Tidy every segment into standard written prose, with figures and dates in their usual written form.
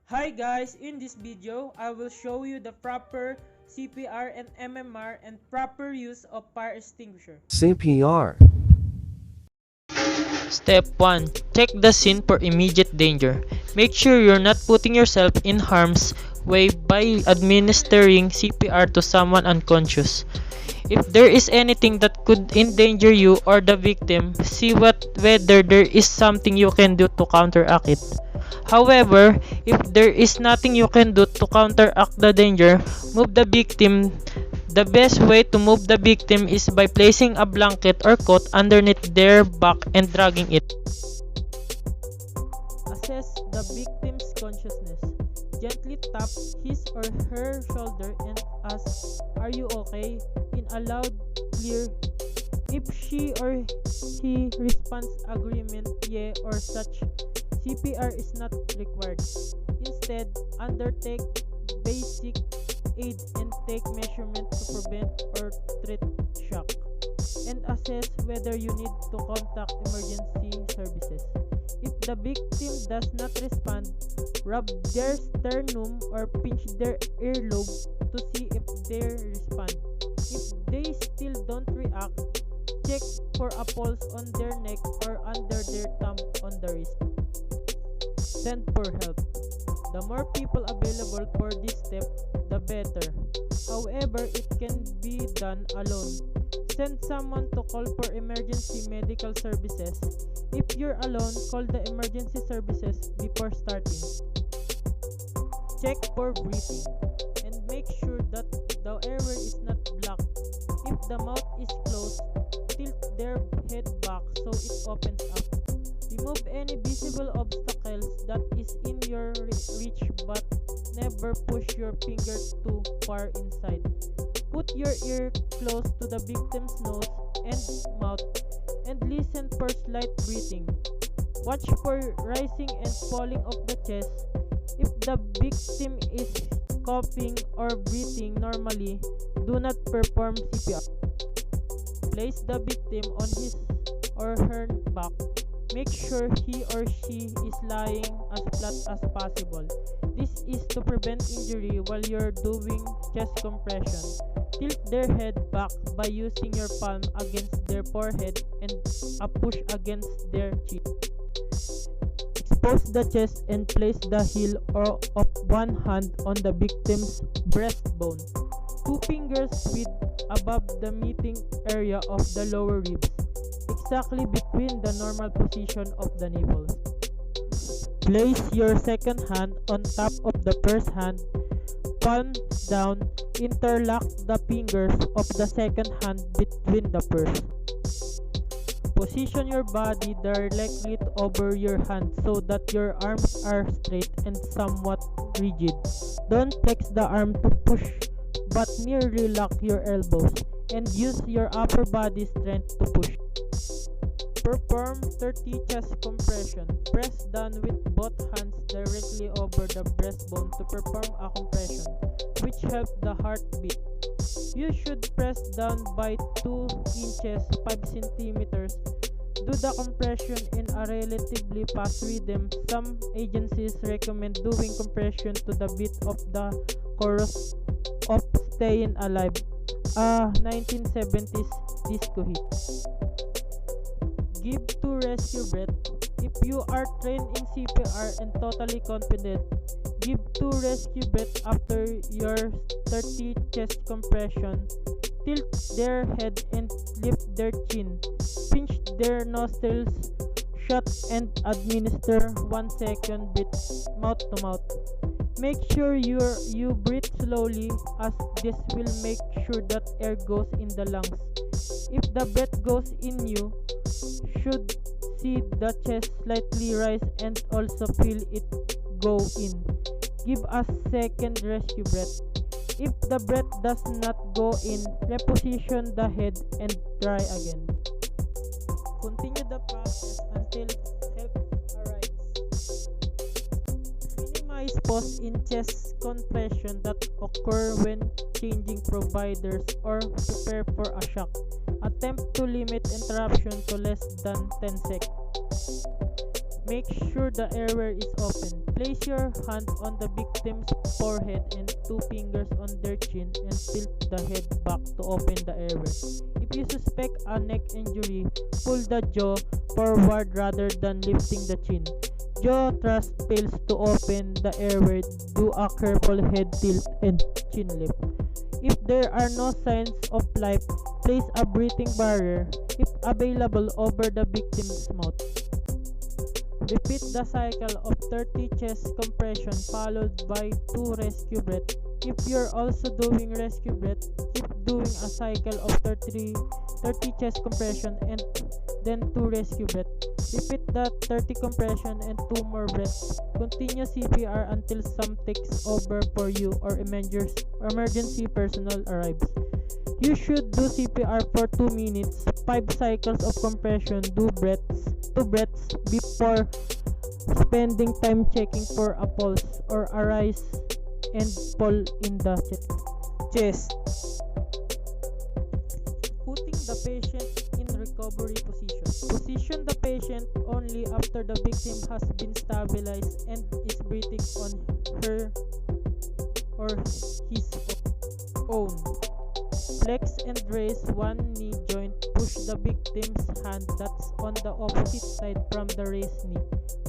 Hi guys, in this video, I will show you the proper CPR and MMR and proper use of fire extinguisher. CPR. Step 1. Check the scene for immediate danger. Make sure you're not putting yourself in harm's way by administering CPR to someone unconscious. If there is anything that could endanger you or the victim, see whether there is something you can do to counteract it. However, if there is nothing you can do to counteract the danger, move the victim. The best way to move the victim is by placing a blanket or coat underneath their back and dragging it. Assess the victim's consciousness. Gently tap his or her shoulder and ask, "Are you okay?" in a loud, clear. If she or he responds agreement, yeah or such, CPR is not required. Instead, undertake basic aid and take measurement to prevent or treat shock, and assess whether you need to contact emergency services. If the victim does not respond, rub their sternum or pinch their earlobe to see if they respond. If they still don't react, check for a pulse on their neck or under their thumb on the wrist. Send for help. The more people available for this step, the better. However, it can be done alone. Send someone to call for emergency medical services. If you're alone, call the emergency services before starting. Check for breathing and make sure that the airway is not blocked. If the mouth is closed, tilt their head back so it opens up. Remove any visible obstacles that is in your reach, but never push your finger too far inside. Put your ear close to the victim's nose and mouth and listen for slight breathing. Watch for rising and falling of the chest. If the victim is coughing or breathing normally, do not perform CPR. Place the victim on his or her back. Make sure he or she is lying as flat as possible. This is to prevent injury while you're doing chest compression. Tilt their head back by using your palm against their forehead and a push against their chin. Expose the chest and place the heel of one hand on the victim's breastbone. Two fingers width above the meeting area of the lower ribs, exactly between the normal position of the nipples. Place your second hand on top of the first hand, palms down. Interlock the fingers of the second hand between the first. Position your body directly over your hand so that your arms are straight and somewhat rigid. Don't flex the arm to push, but merely lock your elbows and use your upper body strength to push. Perform 30 chest compression. Press down with both hands directly over the breastbone to perform a compression, which helps the heartbeat. You should press down by 2 inches 5 centimeters. Do the compression in a relatively fast rhythm. Some agencies recommend doing compression to the beat of the chorus of Staying Alive, a 1970s disco hit. Give 2 rescue breath. If you are trained in CPR and totally confident, give 2 rescue breath after your 30 chest compression. Tilt their head and lift their chin. Pinch their nostrils shut and administer 1 second breath mouth to mouth. Make sure you breathe slowly, as this will make sure that air goes in the lungs. If the breath goes in, you should see the chest slightly rise and also feel it go in. Give a second rescue breath. If the breath does not go in, reposition the head and try again. Continue the process until help arrives. Minimize pause in chest compression that occur when changing providers or prepare for a shock. Attempt to limit interruption to less than 10 seconds. Make sure the airway is open. Place your hand on the victim's forehead and two fingers on their chin and tilt the head back to open the airway. If you suspect a neck injury, pull the jaw forward rather than lifting the chin. Jaw thrust fails to open the airway, do a careful head tilt and chin lift. If there are no signs of life, place a breathing barrier, if available, over the victim's mouth. Repeat the cycle of 30 chest compression followed by 2 rescue breaths. If you're also doing rescue breath, keep doing a cycle of 30 chest compression and then 2 rescue breath. Repeat the 30 compression and 2 more breaths. Continue CPR until some takes over for you or emergency personnel arrives. You should do CPR for 2 minutes, 5 cycles of compression, 2 breaths before spending time checking for a pulse or a rise and fall in the chest. Putting the patient in recovery position. Position the patient only after the victim has been stabilized and is breathing on her or his own. Flex and raise one knee joint. Push the victim's hand that's on the opposite side from the raised knee,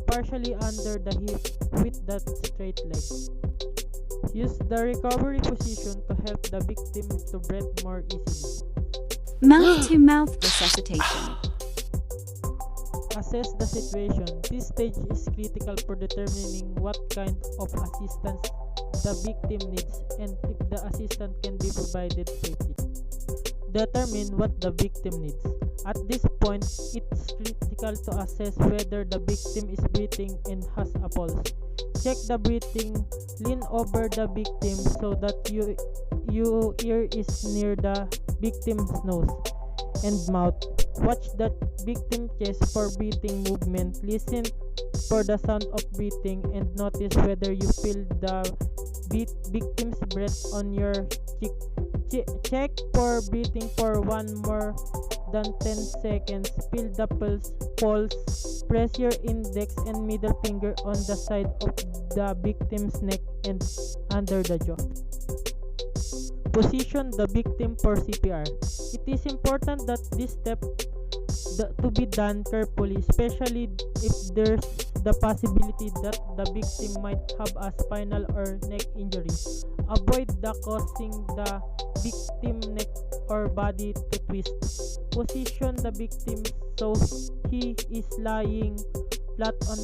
partially under the hip with the straight leg. Use the recovery position to help the victim to breathe more easily. Mouth-to-mouth resuscitation. Assess the situation. This stage is critical for determining what kind of assistance the victim needs and if the assistance can be provided safely. Determine what the victim needs. At this point, it's critical to assess whether the victim is breathing and has a pulse. Check the breathing. Lean over the victim so that your ear is near the victim's nose and mouth. Watch the victim's chest for breathing movement. Listen for the sound of breathing and notice whether you feel the victim's breath on your cheek. Check for breathing for more than 10 seconds. Feel the pulse. Press your index and middle finger on the side of the victim's neck and under the jaw. Position the victim for CPR. It is important that this step to be done carefully, especially if there's the possibility that the victim might have a spinal or neck injury. Avoid causing the victim neck or body to twist. Position the victim so he is lying flat on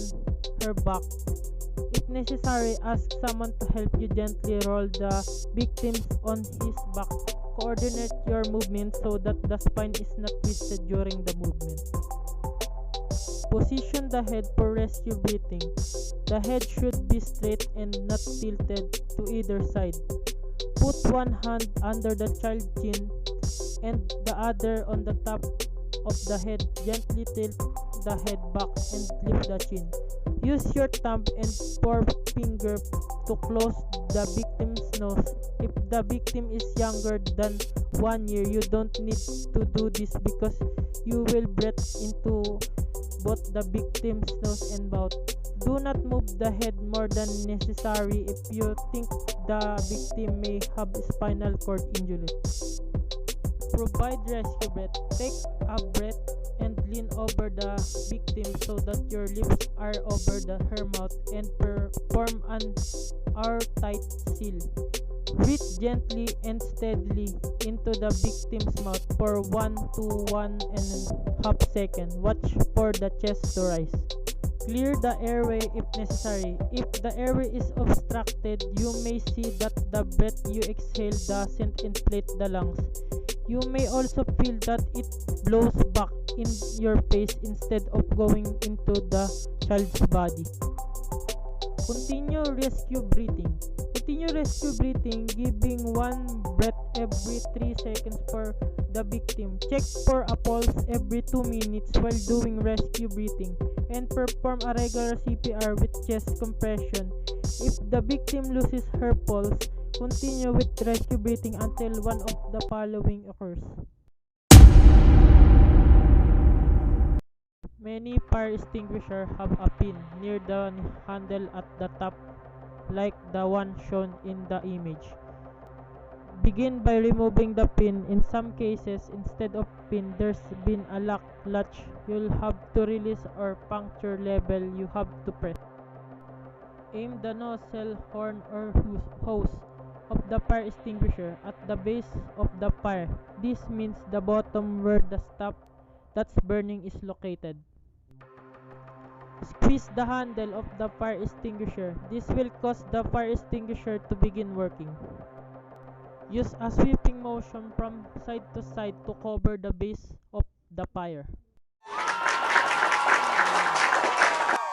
her back. If necessary, ask someone to help you gently roll the victim on his back. Coordinate your movement so that the spine is not twisted during the movement. Position the head for rescue breathing. The head should be straight and not tilted to either side. Put one hand under the child's chin and the other on the top of the head. Gently tilt the head back and lift the chin. Use your thumb and forefinger to close the victim's nose. If the victim is younger than 1 year, you don't need to do this because you will breathe into both the victim's nose and mouth. Do not move the head more than necessary if you think the victim may have spinal cord injury. Provide rescue breath. Take a breath and lean over the victim so that your lips are over her mouth and form an airtight seal. Breathe gently and steadily into the victim's mouth for 1 to 1.5 seconds. Watch for the chest to rise. Clear the airway if necessary. If the airway is obstructed, you may see that the breath you exhale doesn't inflate the lungs. You may also feel that it blows back in your face instead of going into the child's body. Continue rescue breathing. Giving one breath every 3 seconds for the victim. Check for a pulse every 2 minutes while doing rescue breathing and perform a regular CPR with chest compression. If the victim loses her pulse, continue with rescue breathing until one of the following occurs. Many fire extinguishers have a pin near the handle at the top like the one shown in the image. Begin by removing the pin. In some cases, instead of pin, there's been a lock latch you'll have to release or puncture level you have to press. Aim the nozzle, horn, or hose of the fire extinguisher at the base of the fire. This means the bottom where the stuff that's burning is located. Squeeze the handle of the fire extinguisher. This will cause the fire extinguisher to begin working. Use a sweeping motion from side to side to cover the base of the fire.